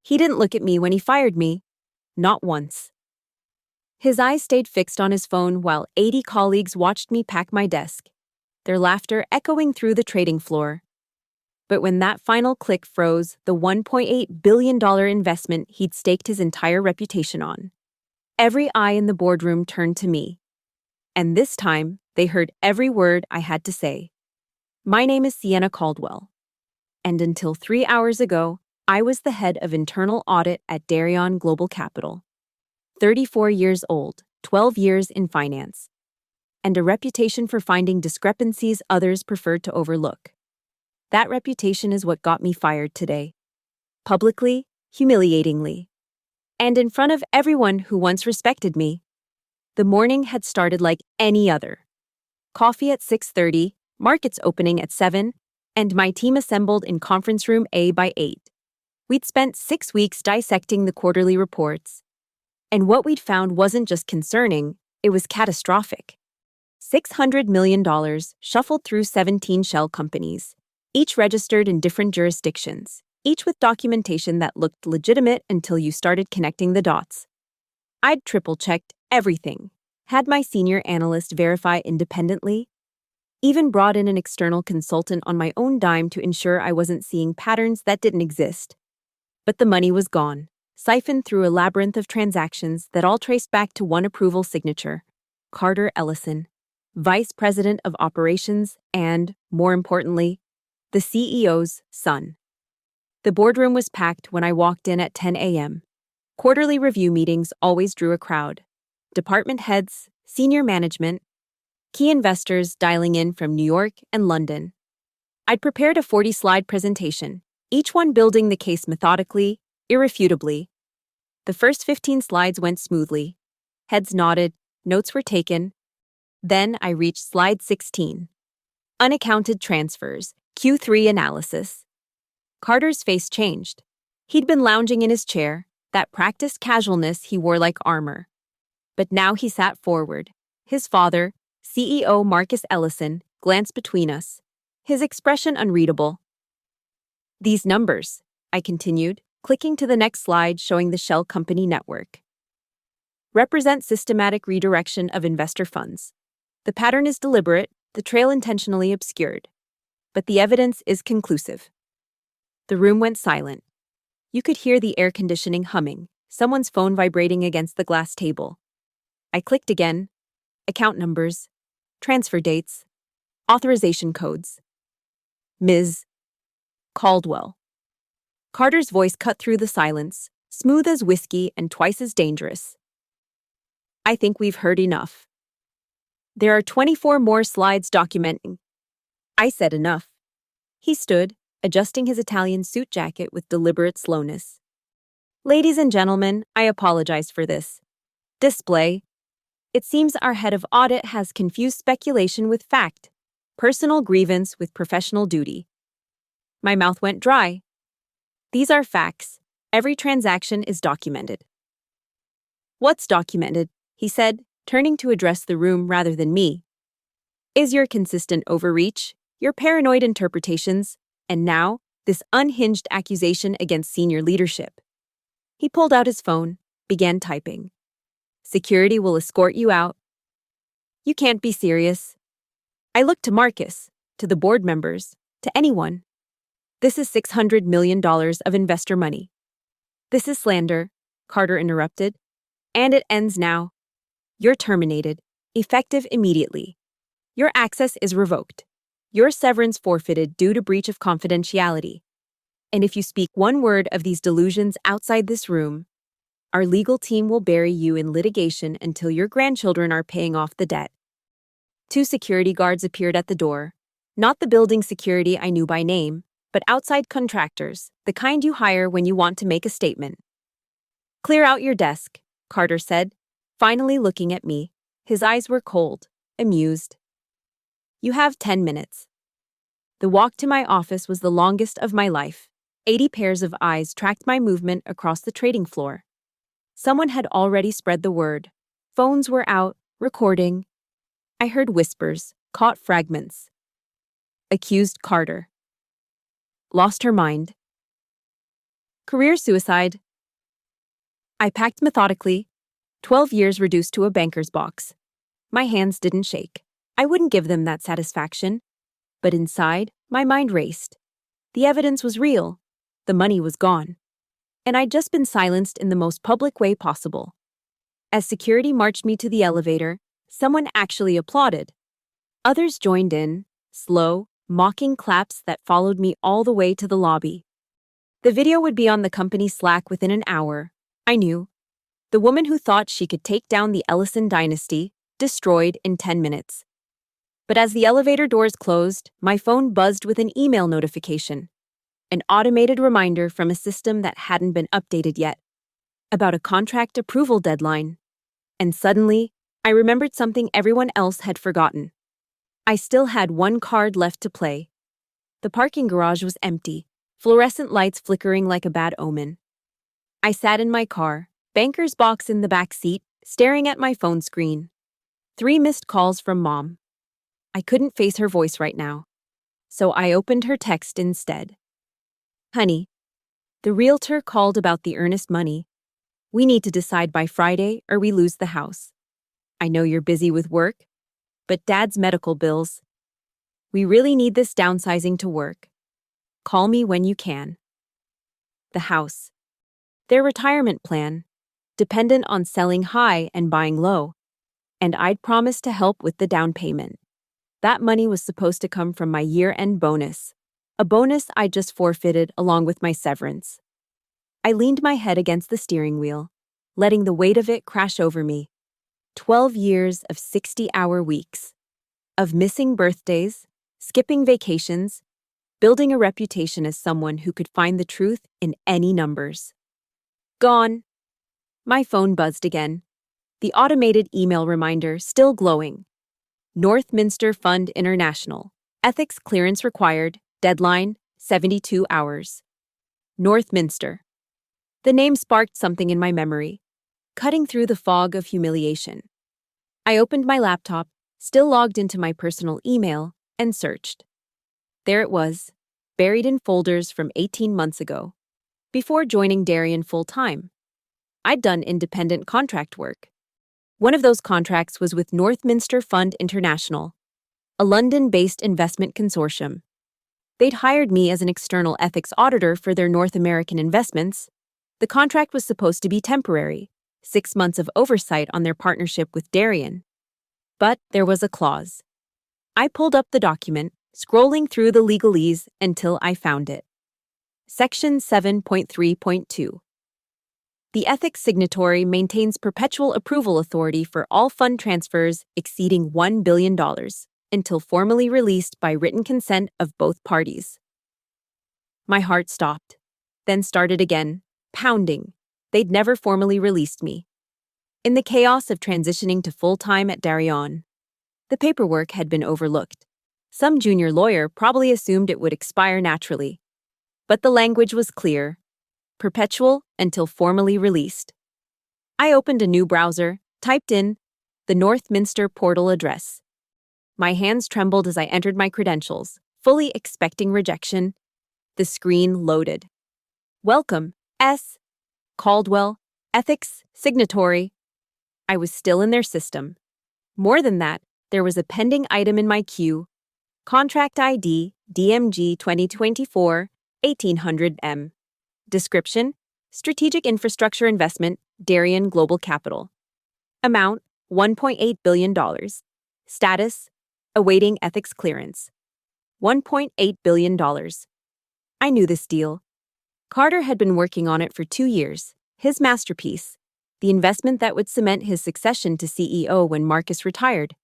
He didn't look at me when he fired me. Not once. His eyes stayed fixed on his phone while 80 colleagues watched me pack my desk, their laughter echoing through the trading floor. But when that final click froze the $1.8 billion investment he'd staked his entire reputation on, every eye in the boardroom turned to me. And this time, they heard every word I had to say. My name is Sienna Caldwell. And until 3 hours ago, I was the head of internal audit at Darion Global Capital. 34 years old, 12 years in finance, and a reputation for finding discrepancies others preferred to overlook. That reputation is what got me fired today. Publicly, humiliatingly, and in front of everyone who once respected me. The morning had started like any other. Coffee at 6:30, markets opening at 7, and my team assembled in conference room A by 8. We'd spent 6 weeks dissecting the quarterly reports. And what we'd found wasn't just concerning, it was catastrophic. $600 million shuffled through 17 shell companies, each registered in different jurisdictions, each with documentation that looked legitimate until you started connecting the dots. I'd triple-checked everything, had my senior analyst verify independently, even brought in an external consultant on my own dime to ensure I wasn't seeing patterns that didn't exist. But the money was gone, siphoned through a labyrinth of transactions that all traced back to one approval signature, Carter Ellison, Vice President of Operations and, more importantly, the CEO's son. The boardroom was packed when I walked in at 10 a.m. Quarterly review meetings always drew a crowd. Department heads, senior management, key investors dialing in from New York and London. I'd prepared a 40-slide presentation, each one building the case methodically, irrefutably. The first 15 slides went smoothly. Heads nodded, notes were taken. Then I reached slide 16. Unaccounted transfers, Q3 analysis. Carter's face changed. He'd been lounging in his chair, that practiced casualness he wore like armor. But now he sat forward. His father, CEO Marcus Ellison, glanced between us, his expression unreadable. These numbers, I continued, clicking to the next slide showing the shell company network, represent systematic redirection of investor funds. The pattern is deliberate, the trail intentionally obscured. But the evidence is conclusive. The room went silent. You could hear the air conditioning humming, someone's phone vibrating against the glass table. I clicked again. Account numbers, transfer dates, authorization codes. Ms. Caldwell. Carter's voice cut through the silence, smooth as whiskey and twice as dangerous. I think we've heard enough. There are 24 more slides documenting. I said enough. He stood, adjusting his Italian suit jacket with deliberate slowness. Ladies and gentlemen, I apologize for this display. It seems our head of audit has confused speculation with fact, personal grievance with professional duty. My mouth went dry. These are facts. Every transaction is documented. What's documented? He said, turning to address the room rather than me. Is your consistent overreach, your paranoid interpretations, and now, this unhinged accusation against senior leadership. He pulled out his phone, began typing. Security will escort you out. You can't be serious. I looked to Marcus, to the board members, to anyone. This is $600 million of investor money. This is slander, Carter interrupted. And it ends now. You're terminated, effective immediately. Your access is revoked. Your severance forfeited due to breach of confidentiality. And if you speak one word of these delusions outside this room, our legal team will bury you in litigation until your grandchildren are paying off the debt. 2 security guards appeared at the door, not the building security I knew by name, but outside contractors, the kind you hire when you want to make a statement. Clear out your desk, Carter said, finally looking at me. His eyes were cold, amused. You have 10 minutes. The walk to my office was the longest of my life. 80 pairs of eyes tracked my movement across the trading floor. Someone had already spread the word. Phones were out, recording. I heard whispers, caught fragments. Accused Carter. Lost her mind. Career suicide. I packed methodically, 12 years reduced to a banker's box. My hands didn't shake. I wouldn't give them that satisfaction. But inside, my mind raced. The evidence was real. The money was gone. And I'd just been silenced in the most public way possible. As security marched me to the elevator, someone actually applauded. Others joined in, slow, mocking claps that followed me all the way to the lobby. The video would be on the company Slack within an hour. I knew. The woman who thought she could take down the Ellison dynasty, destroyed in 10 minutes. But as the elevator doors closed, my phone buzzed with an email notification. An automated reminder from a system that hadn't been updated yet. About a contract approval deadline. And suddenly, I remembered something everyone else had forgotten. I still had one card left to play. The parking garage was empty, fluorescent lights flickering like a bad omen. I sat in my car, banker's box in the back seat, staring at my phone screen. 3 missed calls from Mom. I couldn't face her voice right now, so I opened her text instead. Honey, the realtor called about the earnest money. We need to decide by Friday or we lose the house. I know you're busy with work, but Dad's medical bills. We really need this downsizing to work. Call me when you can. The house. Their retirement plan, dependent on selling high and buying low. And I'd promised to help with the down payment. That money was supposed to come from my year-end bonus, a bonus I just forfeited along with my severance. I leaned my head against the steering wheel, letting the weight of it crash over me. 12 years of 60-hour weeks, of missing birthdays, skipping vacations, building a reputation as someone who could find the truth in any numbers. Gone. My phone buzzed again, the automated email reminder still glowing. Northminster Fund International. Ethics clearance required. Deadline, 72 hours. Northminster. The name sparked something in my memory, cutting through the fog of humiliation. I opened my laptop, still logged into my personal email, and searched. There it was, buried in folders from 18 months ago, before joining Darien full-time. I'd done independent contract work. One of those contracts was with Northminster Fund International, a London-based investment consortium. They'd hired me as an external ethics auditor for their North American investments. The contract was supposed to be temporary, 6 months of oversight on their partnership with Darien. But there was a clause. I pulled up the document, scrolling through the legalese until I found it. Section 7.3.2. The ethics signatory maintains perpetual approval authority for all fund transfers exceeding $1 billion until formally released by written consent of both parties. My heart stopped, then started again, pounding. They'd never formally released me. In the chaos of transitioning to full-time at Darien, the paperwork had been overlooked. Some junior lawyer probably assumed it would expire naturally. But the language was clear. Perpetual until formally released. I opened a new browser, typed in the Northminster portal address. My hands trembled as I entered my credentials, fully expecting rejection. The screen loaded. Welcome, S. Caldwell, Ethics Signatory. I was still in their system. More than that, there was a pending item in my queue. Contract ID, DMG 2024-1800M. Description, Strategic Infrastructure Investment, Darien Global Capital. Amount, $1.8 billion. Status, awaiting ethics clearance. $1.8 billion. I knew this deal. Carter had been working on it for 2 years, his masterpiece, the investment that would cement his succession to CEO when Marcus retired.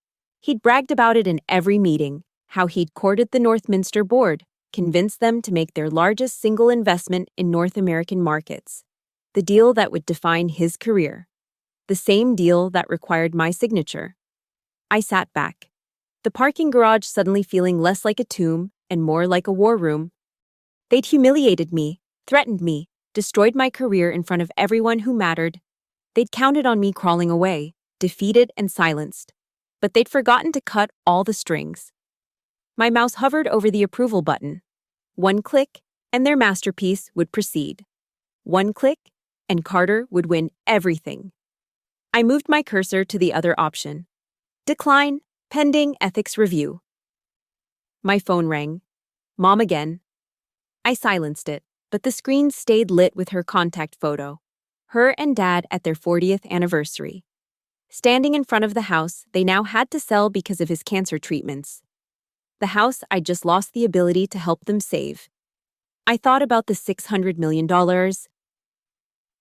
He'd bragged about it in every meeting, how he'd courted the Northminster board, convinced them to make their largest single investment in North American markets. The deal that would define his career. The same deal that required my signature. I sat back, the parking garage suddenly feeling less like a tomb and more like a war room. They'd humiliated me, threatened me, destroyed my career in front of everyone who mattered. They'd counted on me crawling away, defeated and silenced. But they'd forgotten to cut all the strings. My mouse hovered over the approval button. One click, and their masterpiece would proceed. One click, and Carter would win everything. I moved my cursor to the other option. Decline, pending ethics review. My phone rang. Mom again. I silenced it, but the screen stayed lit with her contact photo. Her and Dad at their 40th anniversary. Standing in front of the house they now had to sell because of his cancer treatments. The house I'd just lost the ability to help them save. I thought about the $600 million,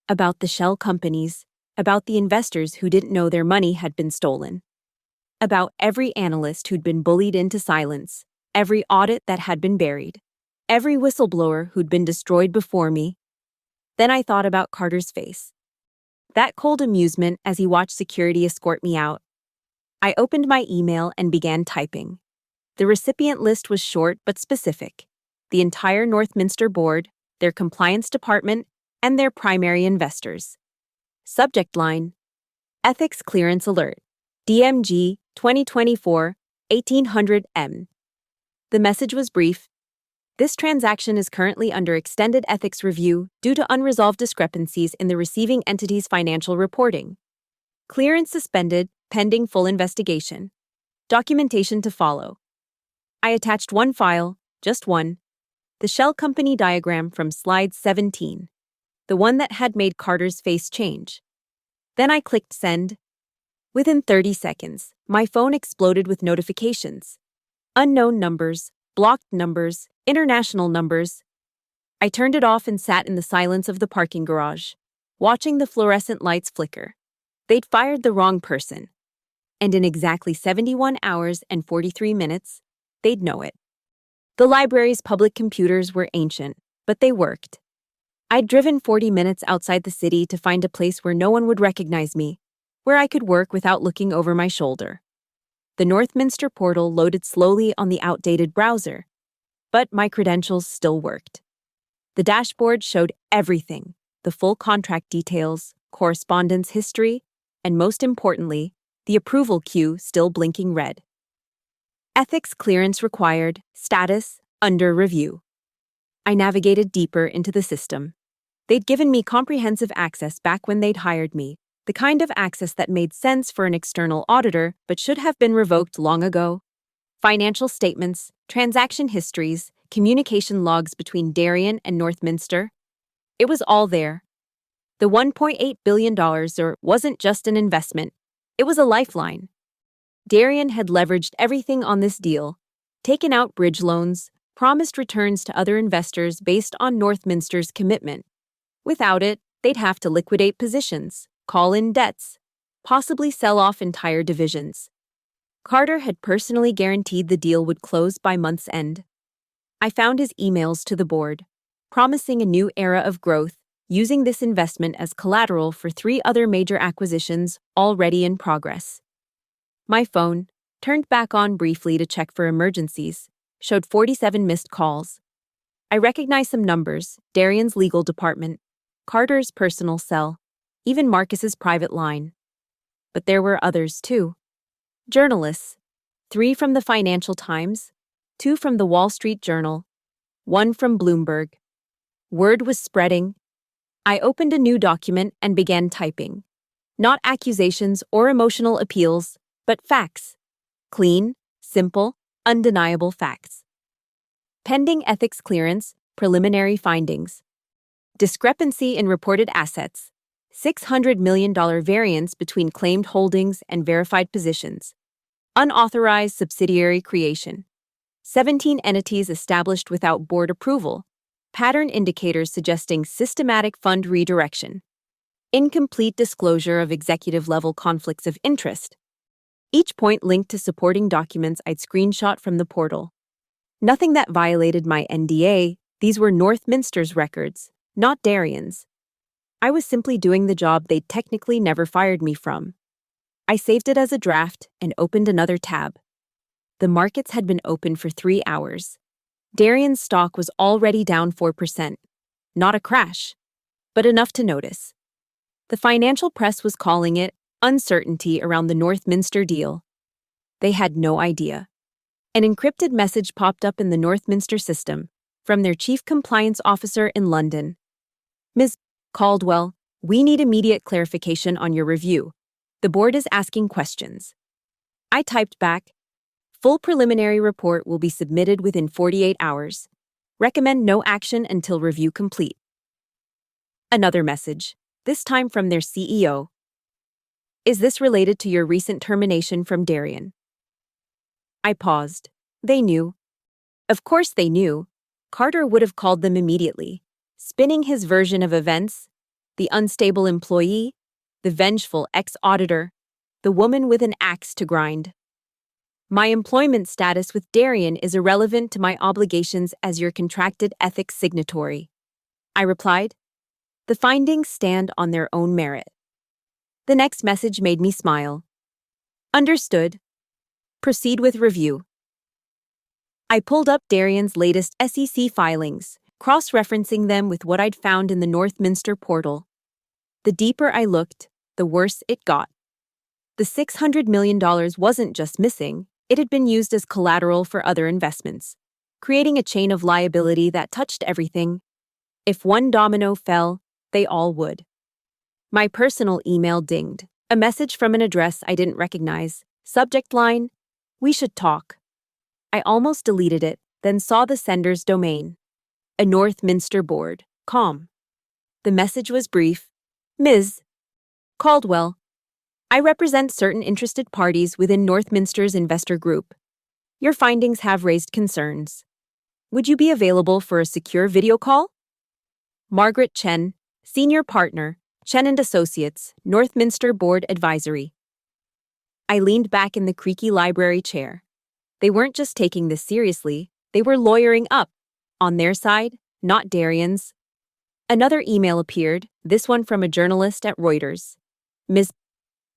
about the shell companies, about the investors who didn't know their money had been stolen, about every analyst who'd been bullied into silence, every audit that had been buried, every whistleblower who'd been destroyed before me. Then I thought about Carter's face. That cold amusement as he watched security escort me out. I opened my email and began typing. The recipient list was short but specific. The entire Northminster board, their compliance department, and their primary investors. Subject line: Ethics Clearance Alert. DMG 2024 1800M. The message was brief. This transaction is currently under extended ethics review due to unresolved discrepancies in the receiving entity's financial reporting. Clearance suspended, pending full investigation. Documentation to follow. I attached one file, just one, the shell company diagram from slide 17, the one that had made Carter's face change. Then I clicked send. Within 30 seconds, my phone exploded with notifications. Unknown numbers, blocked numbers, international numbers. I turned it off and sat in the silence of the parking garage, watching the fluorescent lights flicker. They'd fired the wrong person. And in exactly 71 hours and 43 minutes, they'd know it. The library's public computers were ancient, but they worked. I'd driven 40 minutes outside the city to find a place where no one would recognize me, where I could work without looking over my shoulder. The Northminster portal loaded slowly on the outdated browser, but my credentials still worked. The dashboard showed everything: the full contract details, correspondence history, and most importantly, the approval queue still blinking red. Ethics clearance required, status under review. I navigated deeper into the system. They'd given me comprehensive access back when they'd hired me, the kind of access that made sense for an external auditor but should have been revoked long ago. Financial statements, transaction histories, communication logs between Darien and Northminster. It was all there. The $1.8 billion wasn't just an investment, it was a lifeline. Darien had leveraged everything on this deal, taken out bridge loans, promised returns to other investors based on Northminster's commitment. Without it, they'd have to liquidate positions, call in debts, possibly sell off entire divisions. Carter had personally guaranteed the deal would close by month's end. I found his emails to the board, promising a new era of growth, using this investment as collateral for 3 other major acquisitions already in progress. My phone, turned back on briefly to check for emergencies, showed 47 missed calls. I recognized some numbers: Darien's legal department, Carter's personal cell, even Marcus's private line. But there were others too. Journalists, 3 from the Financial Times, 2 from the Wall Street Journal, 1 from Bloomberg. Word was spreading. I opened a new document and began typing. Not accusations or emotional appeals, but facts. Clean, simple, undeniable facts. Pending ethics clearance, preliminary findings. Discrepancy in reported assets. $600 million variance between claimed holdings and verified positions. Unauthorized subsidiary creation. 17 entities established without board approval. Pattern indicators suggesting systematic fund redirection. Incomplete disclosure of executive-level conflicts of interest. Each point linked to supporting documents I'd screenshot from the portal. Nothing that violated my NDA. These were Northminster's records, not Darien's. I was simply doing the job they'd technically never fired me from. I saved it as a draft and opened another tab. The markets had been open for 3 hours. Darien's stock was already down 4%. Not a crash, but enough to notice. The financial press was calling it uncertainty around the Northminster deal. They had no idea. An encrypted message popped up in the Northminster system from their chief compliance officer in London. Ms. Caldwell, we need immediate clarification on your review. The board is asking questions. I typed back, full preliminary report will be submitted within 48 hours. Recommend no action until review complete. Another message, this time from their CEO. Is this related to your recent termination from Darian? I paused. They knew. Of course they knew. Carter would have called them immediately, spinning his version of events: the unstable employee, the vengeful ex-auditor, the woman with an axe to grind. My employment status with Darian is irrelevant to my obligations as your contracted ethics signatory. I replied. The findings stand on their own merit. The next message made me smile. Understood. Proceed with review. I pulled up Darian's latest SEC filings, cross-referencing them with what I'd found in the Northminster portal. The deeper I looked, the worse it got. The $600 million wasn't just missing, it had been used as collateral for other investments, creating a chain of liability that touched everything. If one domino fell, they all would. My personal email dinged, a message from an address I didn't recognize. Subject line, we should talk. I almost deleted it, then saw the sender's domain. A Northminster board, com. The message was brief. Ms. Caldwell, I represent certain interested parties within Northminster's investor group. Your findings have raised concerns. Would you be available for a secure video call? Margaret Chen, Senior Partner, Chen & Associates, Northminster Board Advisory. I leaned back in the creaky library chair. They weren't just taking this seriously, they were lawyering up. On their side, not Darian's. Another email appeared, this one from a journalist at Reuters. Ms.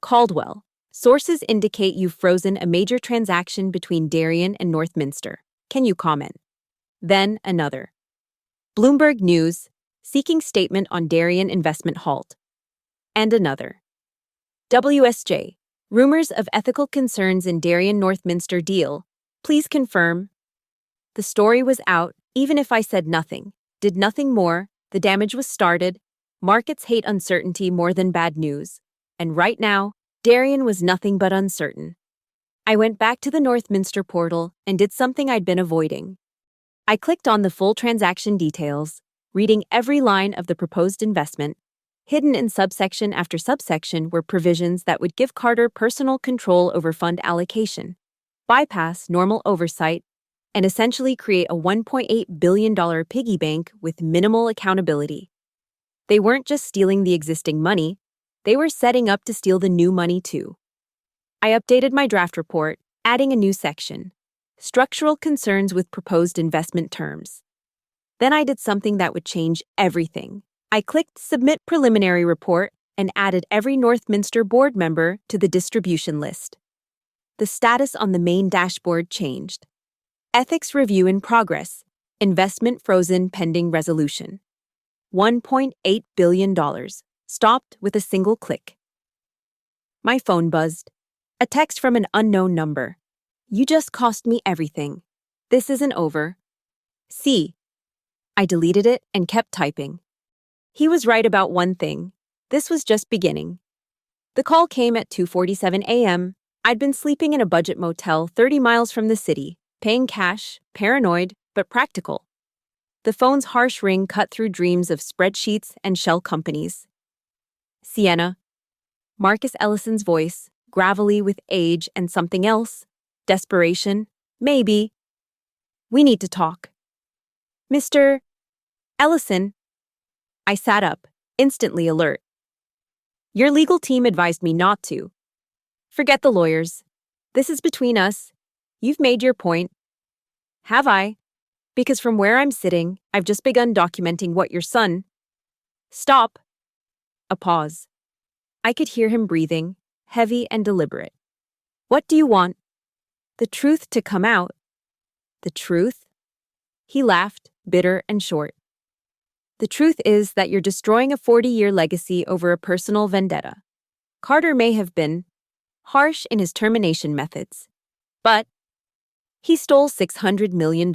Caldwell, sources indicate you've frozen a major transaction between Darian and Northminster. Can you comment? Then another. Bloomberg News, seeking statement on Darian investment halt. And another. WSJ, rumors of ethical concerns in Darian Northminster deal. Please confirm. The story was out, even if I said nothing, did nothing more, the damage was started. Markets hate uncertainty more than bad news. And right now, Darian was nothing but uncertain. I went back to the Northminster portal and did something I'd been avoiding. I clicked on the full transaction details, reading every line of the proposed investment. Hidden in subsection after subsection were provisions that would give Carter personal control over fund allocation, bypass normal oversight, and essentially create a $1.8 billion piggy bank with minimal accountability. They weren't just stealing the existing money, they were setting up to steal the new money too. I updated my draft report, adding a new section, structural concerns with proposed investment terms. Then I did something that would change everything. I clicked Submit Preliminary Report and added every Northminster board member to the distribution list. The status on the main dashboard changed. Ethics review in progress. Investment frozen pending resolution. $1.8 billion. Stopped with a single click. My phone buzzed. A text from an unknown number. You just cost me everything. This isn't over. See. I deleted it and kept typing. He was right about one thing. This was just beginning. The call came at 2:47 a.m. I'd been sleeping in a budget motel 30 miles from the city, paying cash, paranoid, but practical. The phone's harsh ring cut through dreams of spreadsheets and shell companies. Sienna. Marcus Ellison's voice, gravelly with age and something else. Desperation. Maybe. We need to talk. Mr. Ellison. I sat up, instantly alert. Your legal team advised me not to. Forget the lawyers. This is between us. You've made your point. Have I? Because from where I'm sitting, I've just begun documenting what your son... Stop. A pause. I could hear him breathing, heavy and deliberate. What do you want? The truth to come out. The truth? He laughed, bitter and short. The truth is that you're destroying a 40-year legacy over a personal vendetta. Carter may have been harsh in his termination methods, but he stole $600 million.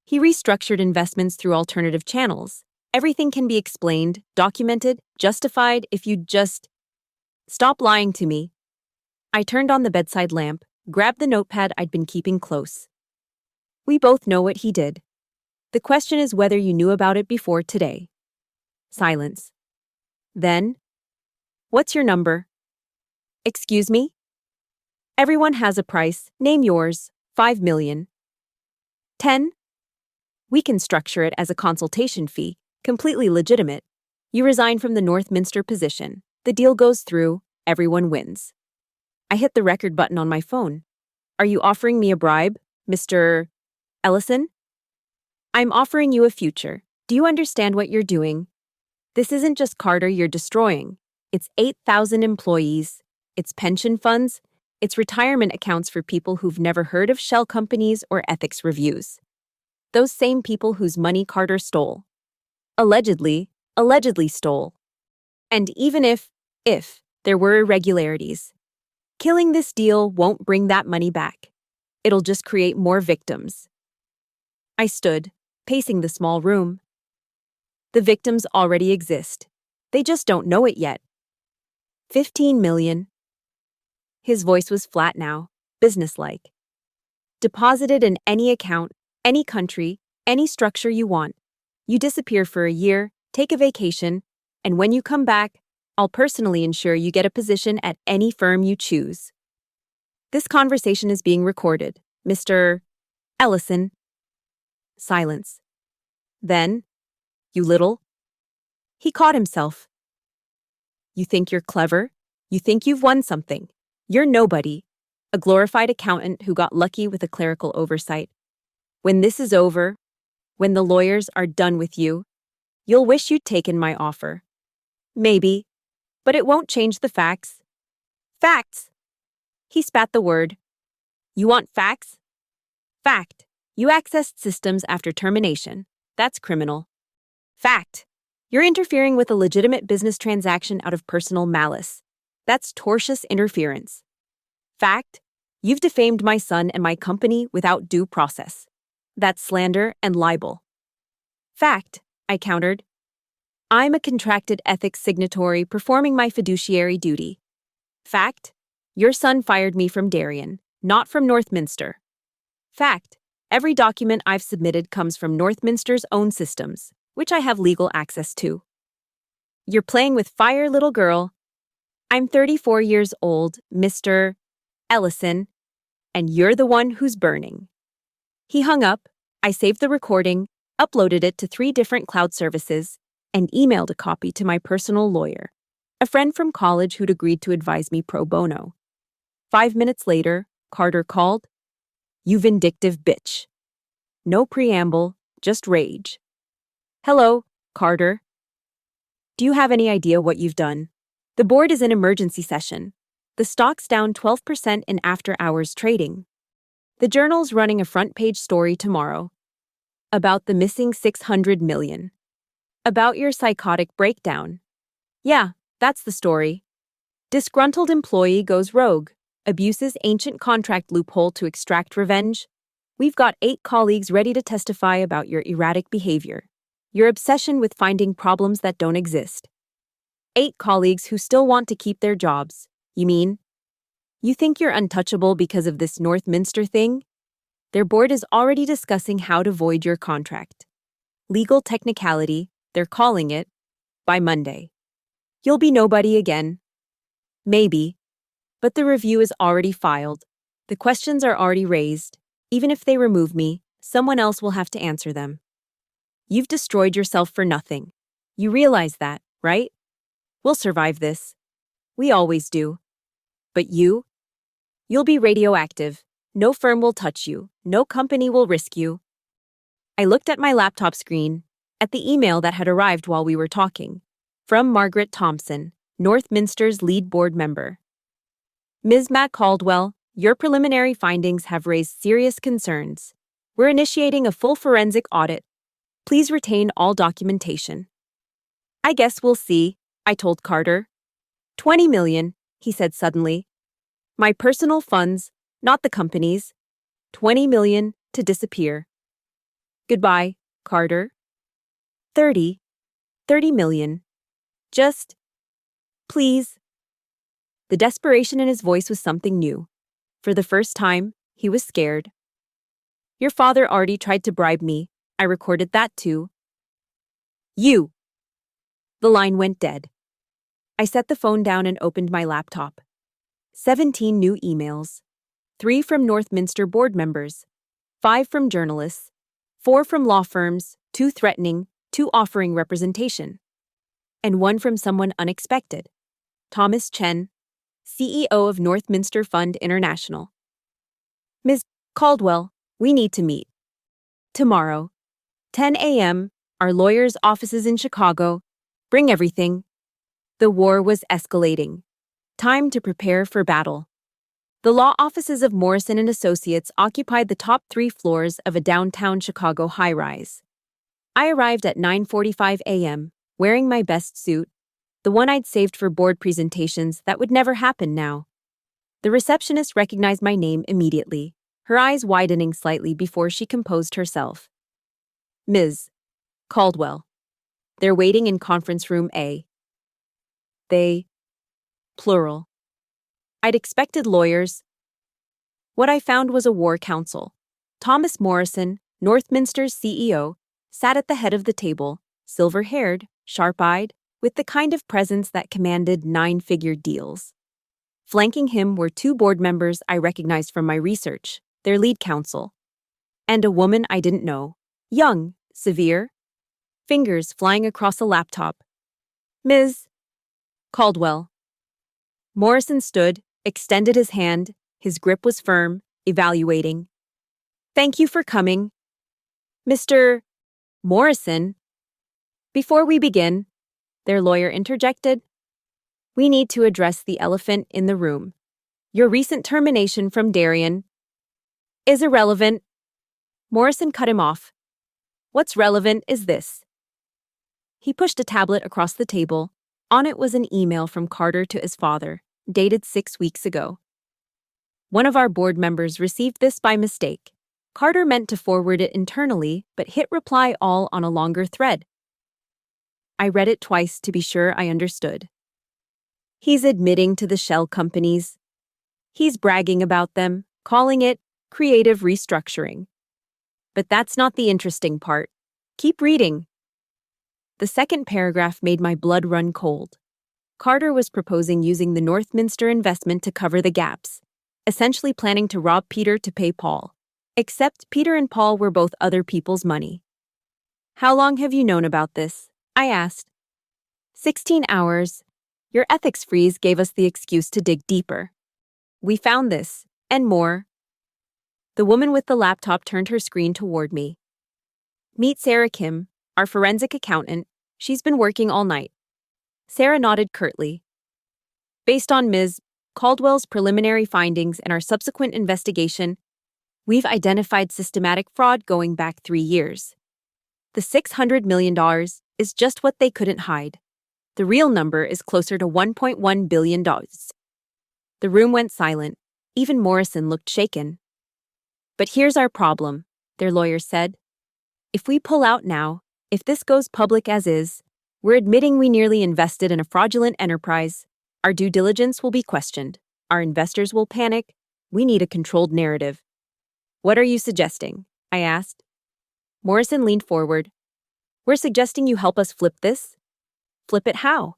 He restructured investments through alternative channels, Everything can be explained, documented, justified if you just stop lying to me. I turned on the bedside lamp, grabbed the notepad I'd been keeping close. We both know what he did. The question is whether you knew about it before today. Silence. Then, what's your number? Excuse me? Everyone has a price. Name yours. 5 million. 10? We can structure it as a consultation fee, completely legitimate. You resign from the Northminster position. The deal goes through. Everyone wins. I hit the record button on my phone. Are you offering me a bribe, Mr. Ellison? I'm offering you a future. Do you understand what you're doing? This isn't just Carter you're destroying. It's 8,000 employees. It's pension funds. It's retirement accounts for people who've never heard of shell companies or ethics reviews. Those same people whose money Carter stole. Allegedly stole. And even if there were irregularities, killing this deal won't bring that money back. It'll just create more victims. I stood, pacing the small room. The victims already exist. They just don't know it yet. 15 million. His voice was flat now, businesslike. Deposited in any account, any country, any structure you want. You disappear for a year, take a vacation, and when you come back, I'll personally ensure you get a position at any firm you choose. This conversation is being recorded, Mr. Ellison. Silence. Then, you little. He caught himself. You think you're clever? You think you've won something? You're nobody. A glorified accountant who got lucky with a clerical oversight. When this is over, when the lawyers are done with you, you'll wish you'd taken my offer. Maybe, but it won't change the facts. Facts! He spat the word. You want facts? Fact. You accessed systems after termination. That's criminal. Fact. You're interfering with a legitimate business transaction out of personal malice. That's tortious interference. Fact. You've defamed my son and my company without due process. That's slander and libel. Fact, I countered. I'm a contracted ethics signatory performing my fiduciary duty. Fact. Your son fired me from Darien, not from Northminster. Fact. Every document I've submitted comes from Northminster's own systems, which I have legal access to. You're playing with fire, little girl. I'm 34 years old, Mr. Ellison, and you're the one who's burning. He hung up, I saved the recording, uploaded it to 3 different cloud services, and emailed a copy to my personal lawyer, a friend from college who'd agreed to advise me pro bono. 5 minutes later, Carter called. You vindictive bitch. No preamble, just rage. Hello, Carter. Do you have any idea what you've done? The board is in emergency session. The stock's down 12% in after-hours trading. The Journal's running a front-page story tomorrow about the missing 600 million. About your psychotic breakdown. Yeah, that's the story. Disgruntled employee goes rogue, abuses ancient contract loophole to extract revenge. We've got 8 colleagues ready to testify about your erratic behavior, your obsession with finding problems that don't exist. 8 colleagues who still want to keep their jobs. You mean? You think you're untouchable because of this Northminster thing? Their board is already discussing how to void your contract. Legal technicality, they're calling it, by Monday. You'll be nobody again. Maybe. But the review is already filed. The questions are already raised. Even if they remove me, someone else will have to answer them. You've destroyed yourself for nothing. You realize that, right? We'll survive this. We always do. But you'll be radioactive. No firm will touch you. No company will risk you. I looked at my laptop screen, at the email that had arrived while we were talking. From Margaret Thompson, Northminster's lead board member. Ms. Matt Caldwell, your preliminary findings have raised serious concerns. We're initiating a full forensic audit. Please retain all documentation. I guess we'll see, I told Carter. 20 million, he said suddenly. My personal funds, not the company's. 20 million to disappear. Goodbye, Carter. 30. 30 million. Just, please. The desperation in his voice was something new. For the first time, he was scared. Your father already tried to bribe me. I recorded that too. You. The line went dead. I set the phone down and opened my laptop. 17 new emails. 3 from Northminster board members. 5 from journalists. 4 from law firms, 2 threatening, 2 offering representation. And 1 from someone unexpected. Thomas Chen, CEO of Northminster Fund International. Ms. Caldwell, we need to meet. Tomorrow, 10 a.m., our lawyer's offices in Chicago. Bring everything. The war was escalating. Time to prepare for battle. The law offices of Morrison & Associates occupied the top 3 floors of a downtown Chicago high-rise. I arrived at 9:45 a.m., wearing my best suit, the one I'd saved for board presentations that would never happen now. The receptionist recognized my name immediately, her eyes widening slightly before she composed herself. Ms. Caldwell. They're waiting in conference room A. They. Plural. I'd expected lawyers. What I found was a war council. Thomas Morrison, Northminster's CEO, sat at the head of the table, silver-haired, sharp-eyed, with the kind of presence that commanded 9-figure deals. Flanking him were 2 board members I recognized from my research, their lead counsel, and a woman I didn't know, young, severe, fingers flying across a laptop. Ms. Caldwell. Morrison stood, extended his hand. His grip was firm, evaluating. Thank you for coming. Mr. Morrison. Before we begin, their lawyer interjected, we need to address the elephant in the room. Your recent termination from Darien is irrelevant. Morrison cut him off. What's relevant is this. He pushed a tablet across the table. On it was an email from Carter to his father, dated 6 weeks ago. One of our board members received this by mistake. Carter meant to forward it internally, but hit reply all on a longer thread. I read it twice to be sure I understood. He's admitting to the shell companies. He's bragging about them, calling it creative restructuring. But that's not the interesting part. Keep reading. The second paragraph made my blood run cold. Carter was proposing using the Northminster investment to cover the gaps, essentially planning to rob Peter to pay Paul. Except Peter and Paul were both other people's money. How long have you known about this? I asked. 16 hours. Your ethics freeze gave us the excuse to dig deeper. We found this, and more. The woman with the laptop turned her screen toward me. Meet Sarah Kim, our forensic accountant. She's been working all night. Sarah nodded curtly. Based on Ms. Caldwell's preliminary findings and our subsequent investigation, we've identified systematic fraud going back 3 years. The $600 million is just what they couldn't hide. The real number is closer to $1.1 billion. The room went silent. Even Morrison looked shaken. But here's our problem, their lawyer said. If we pull out now, if this goes public as is, we're admitting we nearly invested in a fraudulent enterprise. Our due diligence will be questioned. Our investors will panic. We need a controlled narrative. What are you suggesting? I asked. Morrison leaned forward. We're suggesting you help us flip this. Flip it how?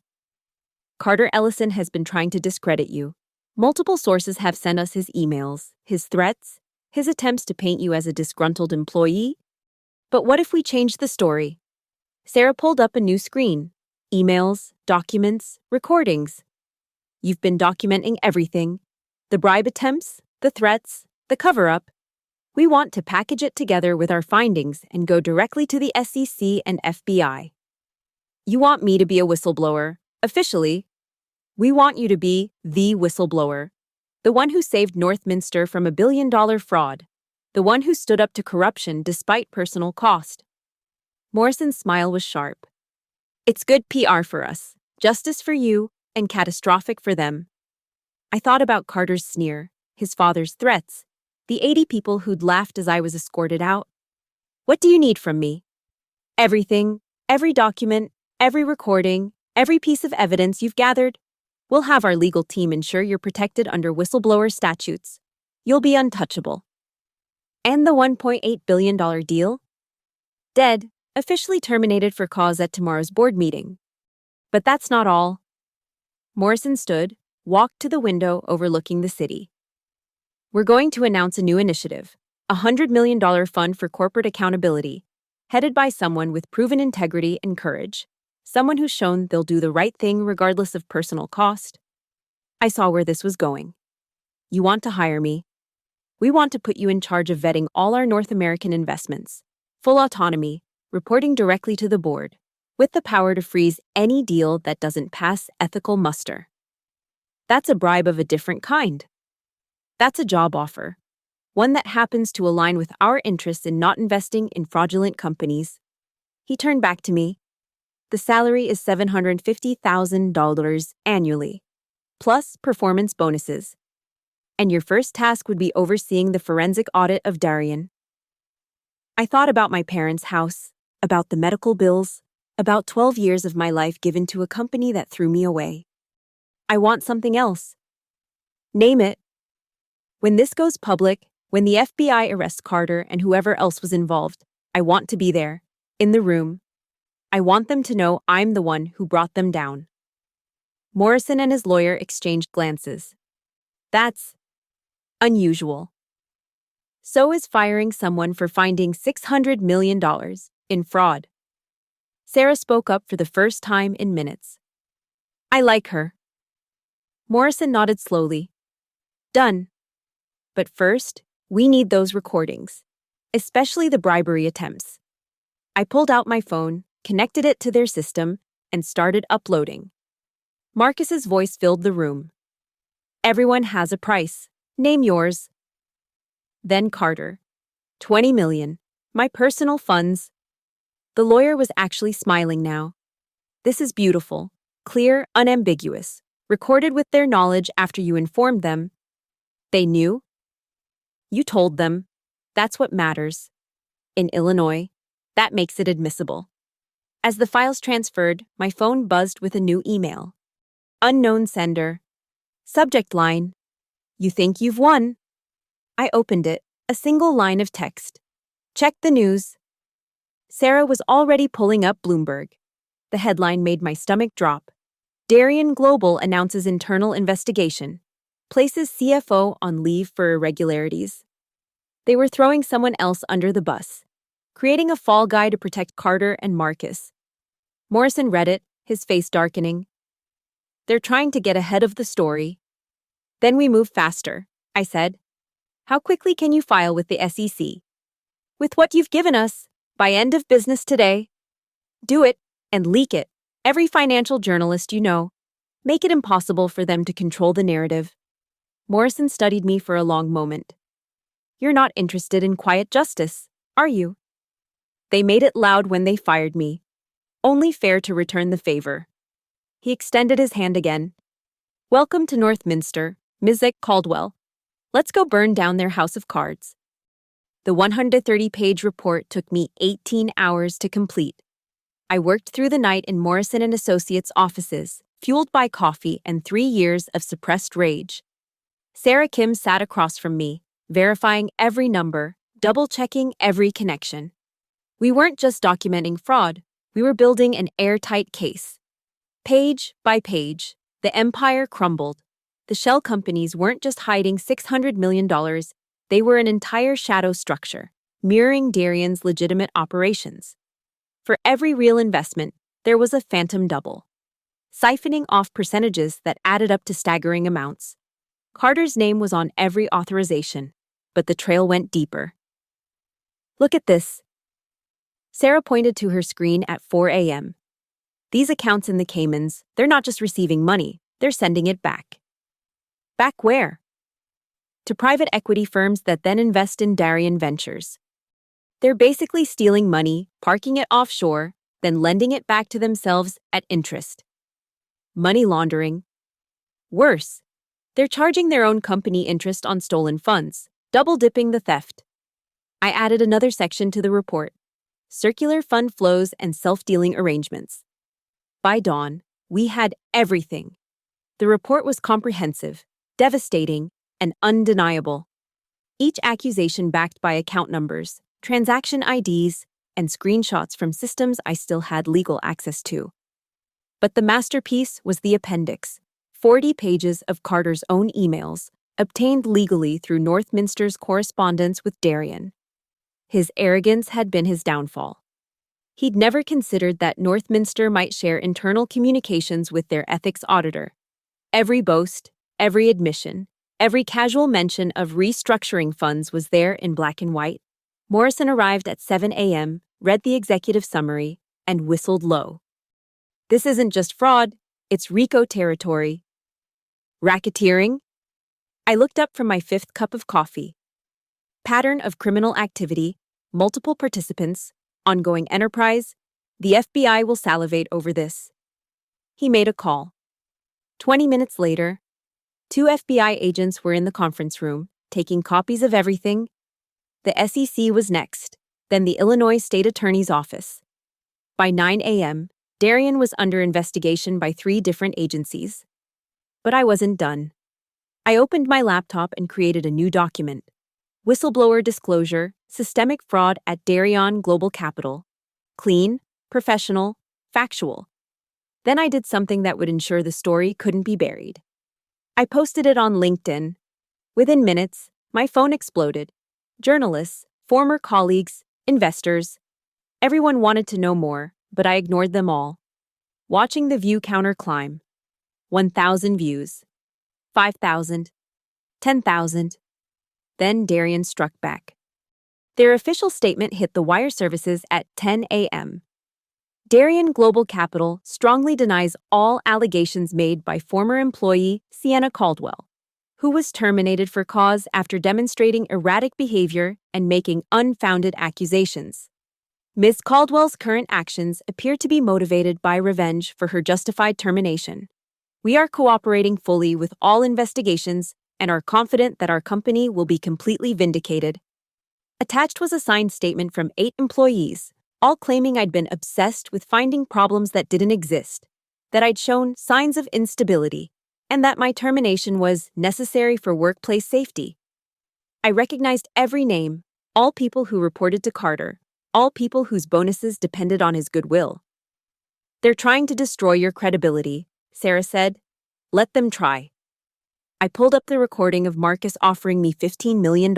Carter Ellison has been trying to discredit you. Multiple sources have sent us his emails, his threats, his attempts to paint you as a disgruntled employee. But what if we change the story? Sarah pulled up a new screen. Emails, documents, recordings. You've been documenting everything. The bribe attempts, the threats, the cover-up. We want to package it together with our findings and go directly to the SEC and FBI. You want me to be a whistleblower, officially. We want you to be the whistleblower, the one who saved Northminster from a billion-dollar fraud, the one who stood up to corruption despite personal cost. Morrison's smile was sharp. It's good PR for us, justice for you, and catastrophic for them. I thought about Carter's sneer, his father's threats, the 80 people who'd laughed as I was escorted out. What do you need from me? Everything, every document, Every recording, every piece of evidence you've gathered. We'll have our legal team ensure you're protected under whistleblower statutes. You'll be untouchable. And the $1.8 billion deal? Dead, officially terminated for cause at tomorrow's board meeting. But that's not all. Morrison stood, walked to the window overlooking the city. We're going to announce a new initiative, a $100 million fund for corporate accountability, headed by someone with proven integrity and courage, someone who's shown they'll do the right thing regardless of personal cost. I saw where this was going. You want to hire me? We want to put you in charge of vetting all our North American investments, full autonomy, reporting directly to the board, with the power to freeze any deal that doesn't pass ethical muster. That's a bribe of a different kind. That's a job offer, one that happens to align with our interests in not investing in fraudulent companies. He turned back to me. The salary is $750,000 annually, plus performance bonuses. And your first task would be overseeing the forensic audit of Darien. I thought about my parents' house, about the medical bills, about 12 years of my life given to a company that threw me away. I want something else. Name it. When this goes public, when the FBI arrests Carter and whoever else was involved, I want to be there, in the room. I want them to know I'm the one who brought them down. Morrison and his lawyer exchanged glances. That's unusual. So is firing someone for finding $600 million in fraud. Sarah spoke up for the first time in minutes. I like her. Morrison nodded slowly. Done. But first, we need those recordings, especially the bribery attempts. I pulled out my phone, connected it to their system, and started uploading. Marcus's voice filled the room. Everyone has a price. Name yours. Then Carter. 20 million. My personal funds. The lawyer was actually smiling now. This is beautiful, clear, unambiguous, recorded with their knowledge after you informed them. They knew? You told them. That's what matters. In Illinois, that makes it admissible. As the files transferred, my phone buzzed with a new email. Unknown sender. Subject line. You think you've won. I opened it, a single line of text. Check the news. Sarah was already pulling up Bloomberg. The headline made my stomach drop. Darien Global announces internal investigation. Places CFO on leave for irregularities. They were throwing someone else under the bus, creating a fall guy to protect Carter and Marcus. Morrison read it, his face darkening. They're trying to get ahead of the story. Then we move faster, I said. How quickly can you file with the SEC? With what you've given us, by end of business today. Do it and leak it. Every financial journalist you know. Make it impossible for them to control the narrative. Morrison studied me for a long moment. You're not interested in quiet justice, are you? They made it loud when they fired me. Only fair to return the favor. He extended his hand again. Welcome to Northminster, Ms. Caldwell. Let's go burn down their house of cards. The 130-page report took me 18 hours to complete. I worked through the night in Morrison and Associates' offices, fueled by coffee and 3 years of suppressed rage. Sarah Kim sat across from me, verifying every number, double-checking every connection. We weren't just documenting fraud, we were building an airtight case. Page by page, the empire crumbled. The shell companies weren't just hiding $600 million, they were an entire shadow structure, mirroring Darien's legitimate operations. For every real investment, there was a phantom double, siphoning off percentages that added up to staggering amounts. Carter's name was on every authorization, but the trail went deeper. Look at this. Sarah pointed to her screen at 4 a.m. These accounts in the Caymans, they're not just receiving money, they're sending it back. Back where? To private equity firms that then invest in Darien Ventures. They're basically stealing money, parking it offshore, then lending it back to themselves at interest. Money laundering. Worse, they're charging their own company interest on stolen funds, double-dipping the theft. I added another section to the report. Circular fund flows and self-dealing arrangements. By dawn, we had everything. The report was comprehensive, devastating, and undeniable. Each accusation backed by account numbers, transaction IDs, and screenshots from systems I still had legal access to. But the masterpiece was the appendix, 40 pages of Carter's own emails, obtained legally through Northminster's correspondence with Darian. His arrogance had been his downfall. He'd never considered that Northminster might share internal communications with their ethics auditor. Every boast, every admission, every casual mention of restructuring funds was there in black and white. Morrison arrived at 7 a.m., read the executive summary, and whistled low. This isn't just fraud, it's RICO territory. Racketeering? I looked up from my fifth cup of coffee. Pattern of criminal activity, multiple participants, ongoing enterprise. The FBI will salivate over this. He made a call. 20 minutes later, 2 FBI agents were in the conference room, taking copies of everything. The SEC was next, then the Illinois State Attorney's Office. By 9 a.m., Darian was under investigation by 3 different agencies. But I wasn't done. I opened my laptop and created a new document. Whistleblower disclosure, systemic fraud at Darian Global Capital. Clean, professional, factual. Then I did something that would ensure the story couldn't be buried. I posted it on LinkedIn. Within minutes, my phone exploded. Journalists, former colleagues, investors. Everyone wanted to know more, but I ignored them all. Watching the view counter climb. 1,000 views. 5,000. 10,000. Then Darian struck back. Their official statement hit the wire services at 10 a.m. Darian Global Capital strongly denies all allegations made by former employee Sienna Caldwell, who was terminated for cause after demonstrating erratic behavior and making unfounded accusations. Ms. Caldwell's current actions appear to be motivated by revenge for her justified termination. We are cooperating fully with all investigations and are confident that our company will be completely vindicated. Attached was a signed statement from 8 employees, all claiming I'd been obsessed with finding problems that didn't exist, that I'd shown signs of instability, and that my termination was necessary for workplace safety. I recognized every name, all people who reported to Carter, all people whose bonuses depended on his goodwill. They're trying to destroy your credibility, Sarah said. Let them try. I pulled up the recording of Marcus offering me $15 million,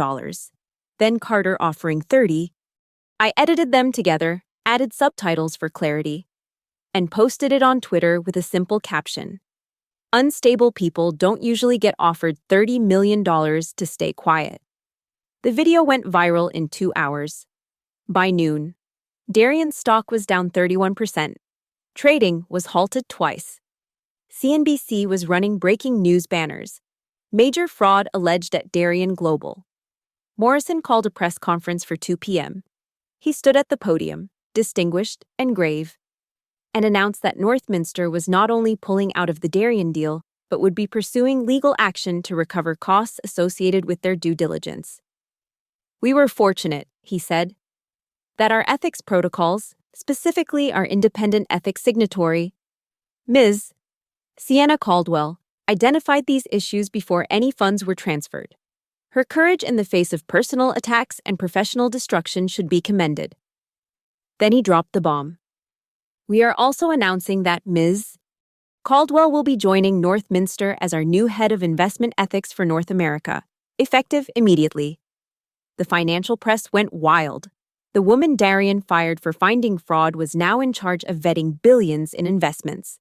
then Carter offering 30. I edited them together, added subtitles for clarity, and posted it on Twitter with a simple caption. Unstable people don't usually get offered $30 million to stay quiet. The video went viral in 2 hours. By noon, Darian's stock was down 31%. Trading was halted twice. CNBC was running breaking news banners. Major fraud alleged at Darian Global. Morrison called a press conference for 2 p.m. He stood at the podium, distinguished and grave, and announced that Northminster was not only pulling out of the Darian deal, but would be pursuing legal action to recover costs associated with their due diligence. We were fortunate, he said, that our ethics protocols, specifically our independent ethics signatory, Ms. Sienna Caldwell, identified these issues before any funds were transferred. Her courage in the face of personal attacks and professional destruction should be commended. Then he dropped the bomb. We are also announcing that Ms. Caldwell will be joining Northminster as our new head of investment ethics for North America, effective immediately. The financial press went wild. The woman Darian fired for finding fraud was now in charge of vetting billions in investments.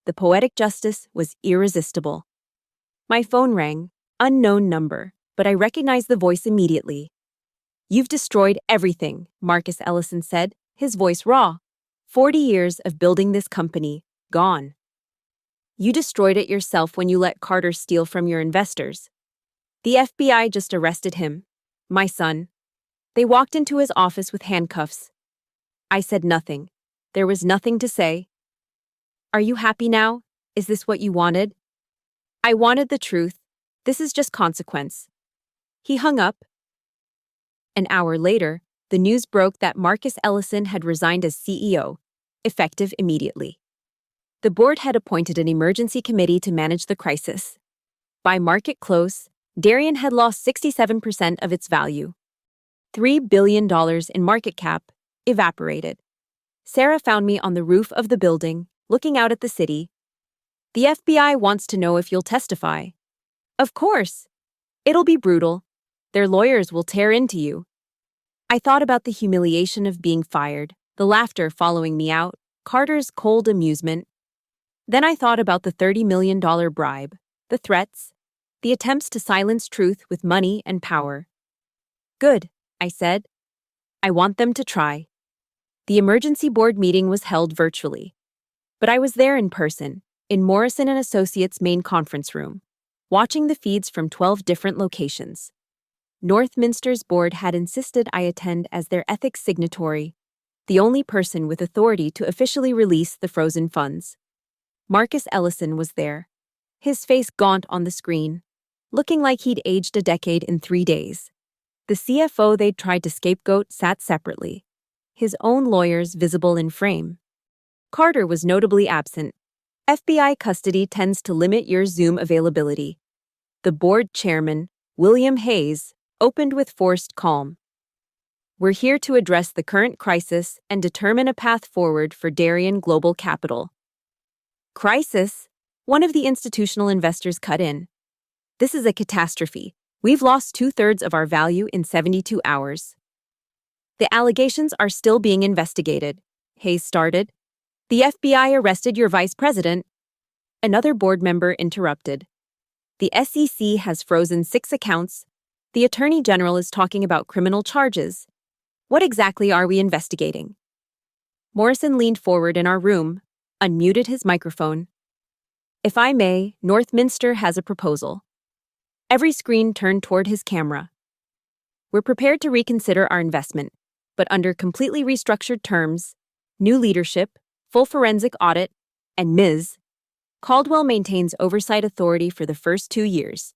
The poetic justice was irresistible. My phone rang, unknown number, but I recognized the voice immediately. You've destroyed everything, Marcus Ellison said, his voice raw. 40 years of building this company, gone. You destroyed it yourself when you let Carter steal from your investors. The FBI just arrested him, my son. They walked into his office with handcuffs. I said nothing. There was nothing to say. Are you happy now? Is this what you wanted? I wanted the truth. This is just consequence. He hung up. An hour later, the news broke that Marcus Ellison had resigned as CEO, effective immediately. The board had appointed an emergency committee to manage the crisis. By market close, Darien had lost 67% of its value. $3 billion in market cap evaporated. Sarah found me on the roof of the building, looking out at the city. The FBI wants to know if you'll testify. Of course. It'll be brutal. Their lawyers will tear into you. I thought about the humiliation of being fired, the laughter following me out, Carter's cold amusement. Then I thought about the $30 million bribe, the threats, the attempts to silence truth with money and power. Good, I said. I want them to try. The emergency board meeting was held virtually. But I was there in person, in Morrison & Associates' main conference room, watching the feeds from 12 different locations. Northminster's board had insisted I attend as their ethics signatory, the only person with authority to officially release the frozen funds. Marcus Ellison was there, his face gaunt on the screen, looking like he'd aged a decade in 3 days. The CFO they'd tried to scapegoat sat separately, his own lawyers visible in frame. Carter was notably absent. FBI custody tends to limit your Zoom availability. The board chairman, William Hayes, opened with forced calm. We're here to address the current crisis and determine a path forward for Darien Global Capital. Crisis? One of the institutional investors cut in. This is a catastrophe. We've lost 2/3 of our value in 72 hours. The allegations are still being investigated, Hayes started. The FBI arrested your vice president. Another board member interrupted. The SEC has frozen 6 accounts. The Attorney General is talking about criminal charges. What exactly are we investigating? Morrison leaned forward in our room, unmuted his microphone. If I may, Northminster has a proposal. Every screen turned toward his camera. We're prepared to reconsider our investment, but under completely restructured terms, new leadership, full forensic audit, and Ms. Caldwell maintains oversight authority for the first 2 years.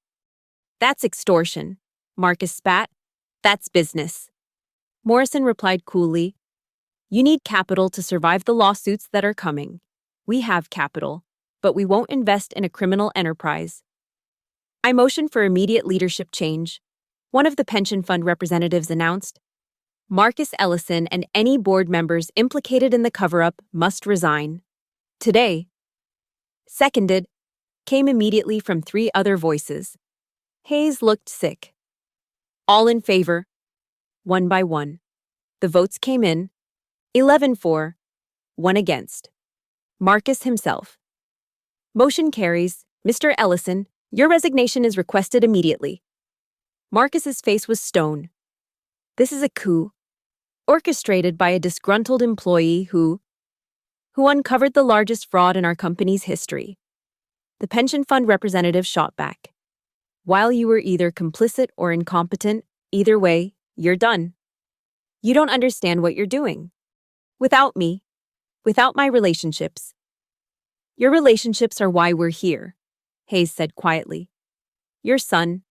That's extortion, Marcus spat. That's business. Morrison replied coolly. You need capital to survive the lawsuits that are coming. We have capital, but we won't invest in a criminal enterprise. I motioned for immediate leadership change. One of the pension fund representatives announced, Marcus Ellison and any board members implicated in the cover-up must resign. Today. Seconded, came immediately from 3 other voices. Hayes looked sick. All in favor. One by one. The votes came in. 11 for, 1 against. Marcus himself. Motion carries. Mr. Ellison, your resignation is requested immediately. Marcus's face was stone. This is a coup, orchestrated by a disgruntled employee who uncovered the largest fraud in our company's history. The pension fund representative shot back. While you were either complicit or incompetent, either way, you're done. You don't understand what you're doing. Without me, without my relationships. Your relationships are why we're here, Hayes said quietly. Your son,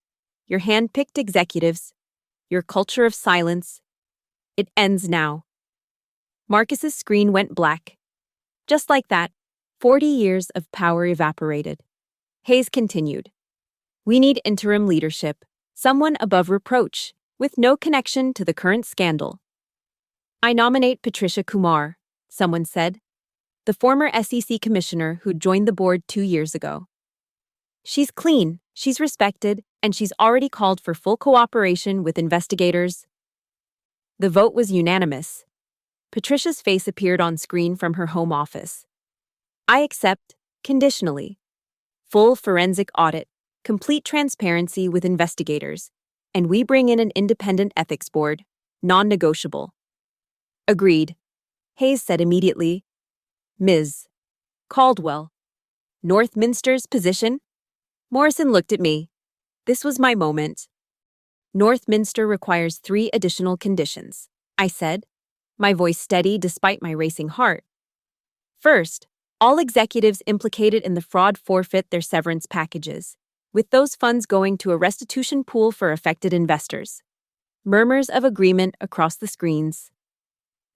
your hand-picked executives, your culture of silence. It ends now. Marcus's screen went black. Just like that, 40 years of power evaporated. Hayes continued. We need interim leadership, someone above reproach, with no connection to the current scandal. I nominate Patricia Kumar, someone said, the former SEC commissioner who joined the board 2 years ago. She's clean, she's respected, and she's already called for full cooperation with investigators. The vote was unanimous. Patricia's face appeared on screen from her home office. I accept, conditionally. Full forensic audit, complete transparency with investigators, and we bring in an independent ethics board, non-negotiable. Agreed, Hayes said immediately. Ms. Caldwell. Northminster's position? Morrison looked at me. This was my moment. Northminster requires 3 additional conditions, I said, my voice steady despite my racing heart. First, all executives implicated in the fraud forfeit their severance packages, with those funds going to a restitution pool for affected investors. Murmurs of agreement across the screens.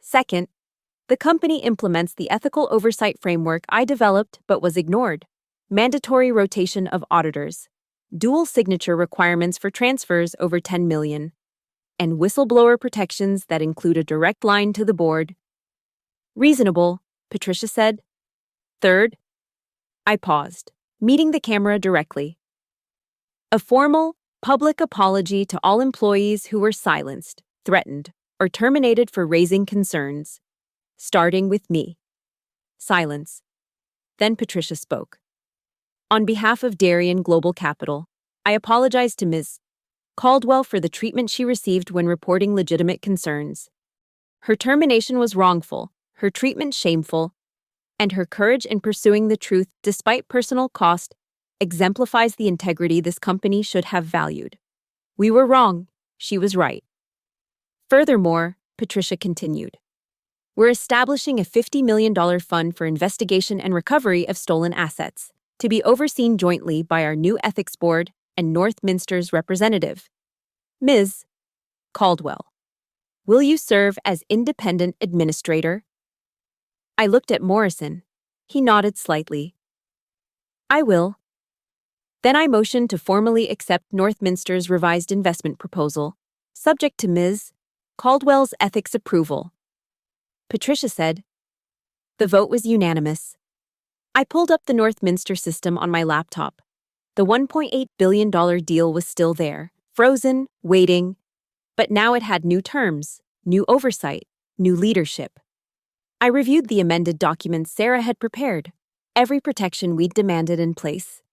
Second, the The company implements the ethical oversight framework I developed but was ignored. Mandatory rotation of auditors, dual signature requirements for transfers over 10 million, and whistleblower protections that include a direct line to the board. Reasonable, Patricia said. Third, I paused, meeting the camera directly. A formal, public apology to all employees who were silenced, threatened, or terminated for raising concerns. Starting with me. Silence. Then Patricia spoke. On behalf of Darien Global Capital, I apologize to Ms. Caldwell for the treatment she received when reporting legitimate concerns. Her termination was wrongful, her treatment shameful, and her courage in pursuing the truth despite personal cost exemplifies the integrity this company should have valued. We were wrong, she was right. Furthermore, Patricia continued, we're establishing a $50 million fund for investigation and recovery of stolen assets, to be overseen jointly by our new ethics board and Northminster's representative. Ms. Caldwell, will you serve as independent administrator? I looked at Morrison. He nodded slightly. I will. Then I motioned to formally accept Northminster's revised investment proposal, subject to Ms. Caldwell's ethics approval. Patricia said. The vote was unanimous. I pulled up the Northminster system on my laptop. The $1.8 billion deal was still there, frozen, waiting, but now it had new terms, new oversight, new leadership. I reviewed the amended documents Sarah had prepared, every protection we'd demanded in place.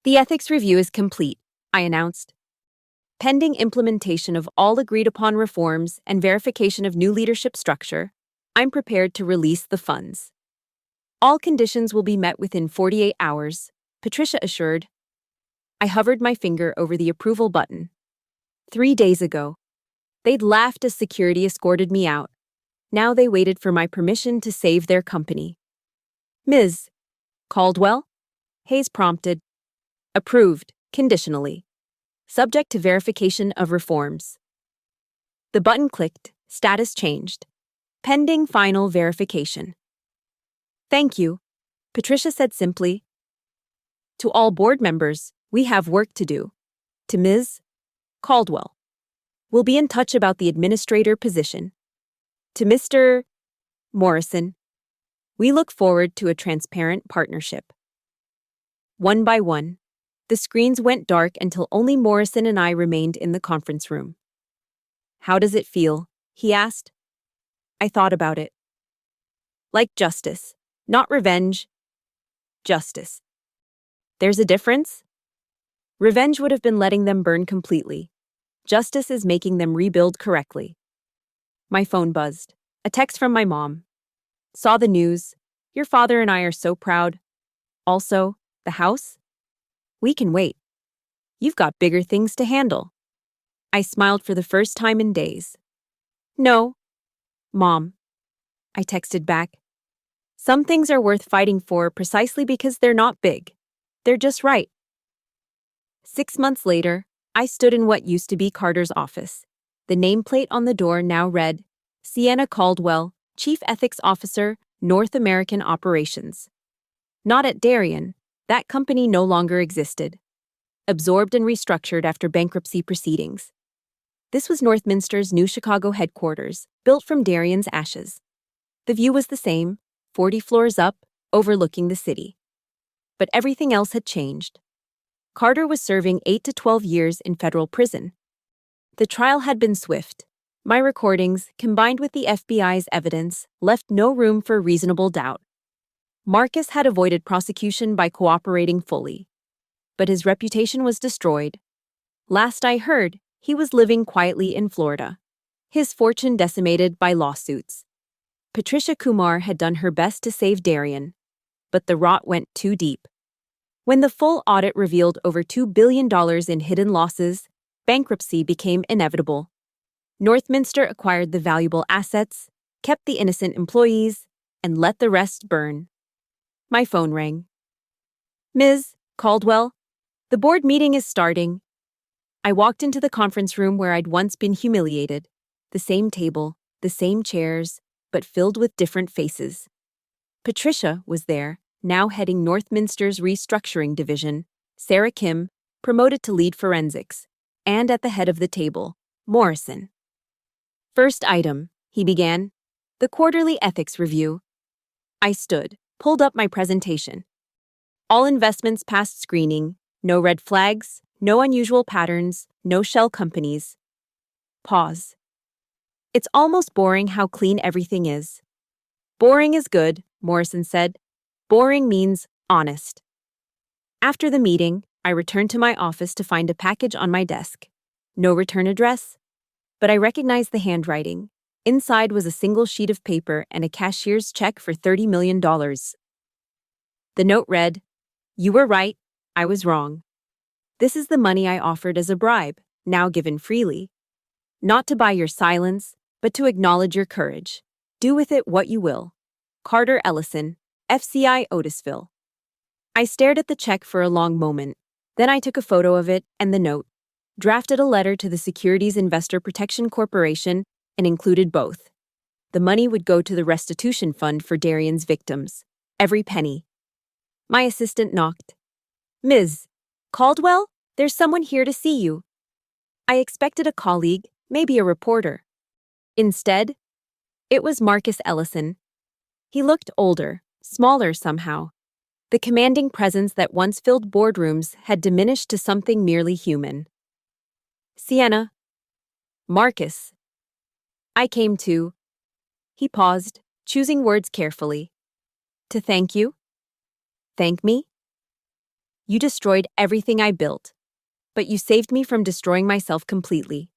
The ethics review is complete, I announced. Pending implementation of all agreed-upon reforms and verification of new leadership structure, I'm prepared to release the funds. All conditions will be met within 48 hours, Patricia assured. I hovered my finger over the approval button. 3 days ago, they'd laughed as security escorted me out. Now they waited for my permission to save their company. Ms. Caldwell? Hayes prompted. Approved, conditionally. Subject to verification of reforms. The button clicked, status changed. Pending final verification. Thank you, Patricia said simply. To all board members, we have work to do. To Ms. Caldwell, we'll be in touch about the administrator position. To Mr. Morrison, we look forward to a transparent partnership. One by one, the screens went dark until only Morrison and I remained in the conference room. How does it feel? He asked. I thought about it. Like justice, not revenge. Justice. There's a difference? Revenge would have been letting them burn completely. Justice is making them rebuild correctly. My phone buzzed. A text from my mom. Saw the news. Your father and I are so proud. Also, the house? We can wait. You've got bigger things to handle. I smiled for the first time in days. No, Mom. I texted back. Some things are worth fighting for precisely because they're not big. They're just right. 6 months later, I stood in what used to be Carter's office. The nameplate on the door now read, Sienna Caldwell, Chief Ethics Officer, North American Operations. Not at Darien. That company no longer existed. Absorbed and restructured after bankruptcy proceedings. This was Northminster's new Chicago headquarters, built from Darien's ashes. The view was the same, 40 floors up, overlooking the city. But everything else had changed. Carter was serving 8 to 12 years in federal prison. The trial had been swift. My recordings, combined with the FBI's evidence, left no room for reasonable doubt. Marcus had avoided prosecution by cooperating fully. But his reputation was destroyed. Last I heard, he was living quietly in Florida. His fortune decimated by lawsuits. Patricia Kumar had done her best to save Darien, but the rot went too deep. When the full audit revealed over $2 billion in hidden losses, bankruptcy became inevitable. Northminster acquired the valuable assets, kept the innocent employees, and let the rest burn. My phone rang. Ms. Caldwell, the board meeting is starting. I walked into the conference room where I'd once been humiliated. The same table, the same chairs, but filled with different faces. Patricia was there, now heading Northminster's restructuring division, Sarah Kim, promoted to lead forensics, and at the head of the table, Morrison. First item, he began, the quarterly ethics review. I stood, pulled up my presentation. All investments passed screening, no red flags, no unusual patterns, no shell companies. Pause. It's almost boring how clean everything is. Boring is good, Morrison said. Boring means honest. After the meeting, I returned to my office to find a package on my desk. No return address, but I recognized the handwriting. Inside was a single sheet of paper and a cashier's check for $30 million. The note read, "You were right, I was wrong. This is the money I offered as a bribe, now given freely. Not to buy your silence, but to acknowledge your courage. Do with it what you will. Carter Ellison, FCI Otisville." I stared at the check for a long moment. Then I took a photo of it and the note, drafted a letter to the Securities Investor Protection Corporation, and included both. The money would go to the restitution fund for Darian's victims. Every penny. My assistant knocked. "Ms. Caldwell, there's someone here to see you." I expected a colleague, maybe a reporter. Instead, it was Marcus Ellison. He looked older, smaller somehow. The commanding presence that once filled boardrooms had diminished to something merely human. "Sienna." "Marcus." "I came to..." He paused, choosing words carefully. "To thank you?" "Thank me?" "You destroyed everything I built, but you saved me from destroying myself completely.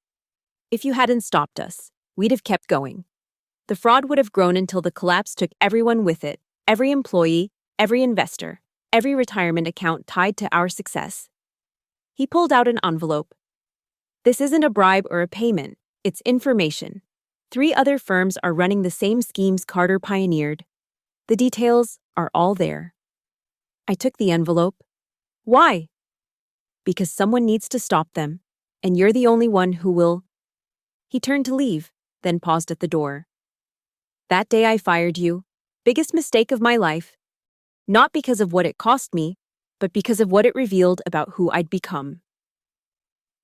If you hadn't stopped us, we'd have kept going. The fraud would have grown until the collapse took everyone with it, every employee, every investor, every retirement account tied to our success." He pulled out an envelope. "This isn't a bribe or a payment, it's information. 3 other firms are running the same schemes Carter pioneered. The details are all there." I took the envelope. "Why?" "Because someone needs to stop them, and you're the only one who will." He turned to leave, then paused at the door. "That day I fired you. Biggest mistake of my life. Not because of what it cost me, but because of what it revealed about who I'd become."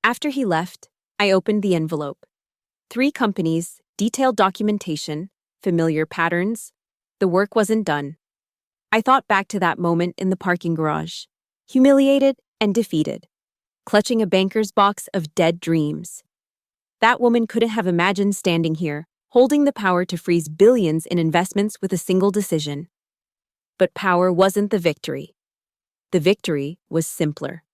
After he left, I opened the envelope. 3 companies, detailed documentation, familiar patterns. The work wasn't done. I thought back to that moment in the parking garage, humiliated and defeated, clutching a banker's box of dead dreams. That woman couldn't have imagined standing here, holding the power to freeze billions in investments with a single decision. But power wasn't the victory. The victory was simpler.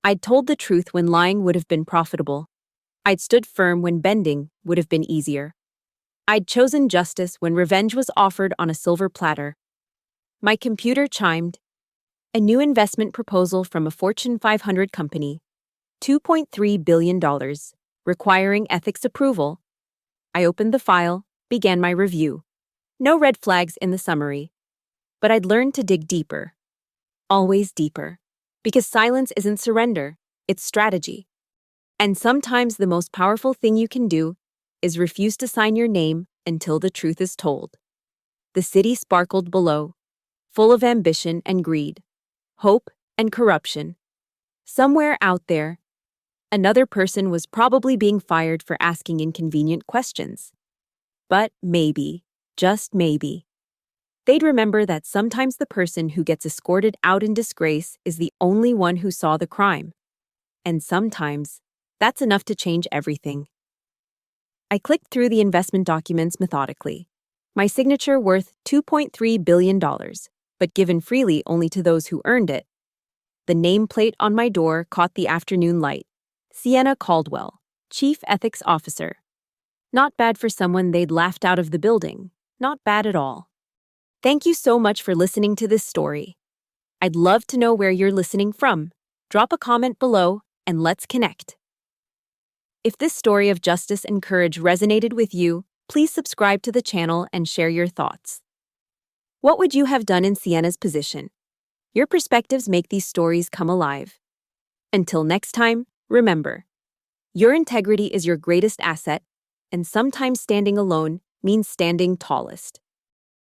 I'd told the truth when lying would have been profitable. I'd stood firm when bending would have been easier. I'd chosen justice when revenge was offered on a silver platter. My computer chimed. A new investment proposal from a Fortune 500 company. $2.3 billion, requiring ethics approval. I opened the file, began my review. No red flags in the summary. But I'd learned to dig deeper. Always deeper. Because silence isn't surrender, it's strategy. And sometimes the most powerful thing you can do is refuse to sign your name until the truth is told. The city sparkled below, full of ambition and greed, hope and corruption. Somewhere out there, another person was probably being fired for asking inconvenient questions. But maybe, just maybe, they'd remember that sometimes the person who gets escorted out in disgrace is the only one who saw the crime. And sometimes, that's enough to change everything. I clicked through the investment documents methodically. My signature worth $2.3 billion, but given freely only to those who earned it. The nameplate on my door caught the afternoon light. Sienna Caldwell, Chief Ethics Officer. Not bad for someone they'd laughed out of the building. Not bad at all. Thank you so much for listening to this story. I'd love to know where you're listening from. Drop a comment below and let's connect. If this story of justice and courage resonated with you, please subscribe to the channel and share your thoughts. What would you have done in Sienna's position? Your perspectives make these stories come alive. Until next time, remember, your integrity is your greatest asset, and sometimes standing alone means standing tallest.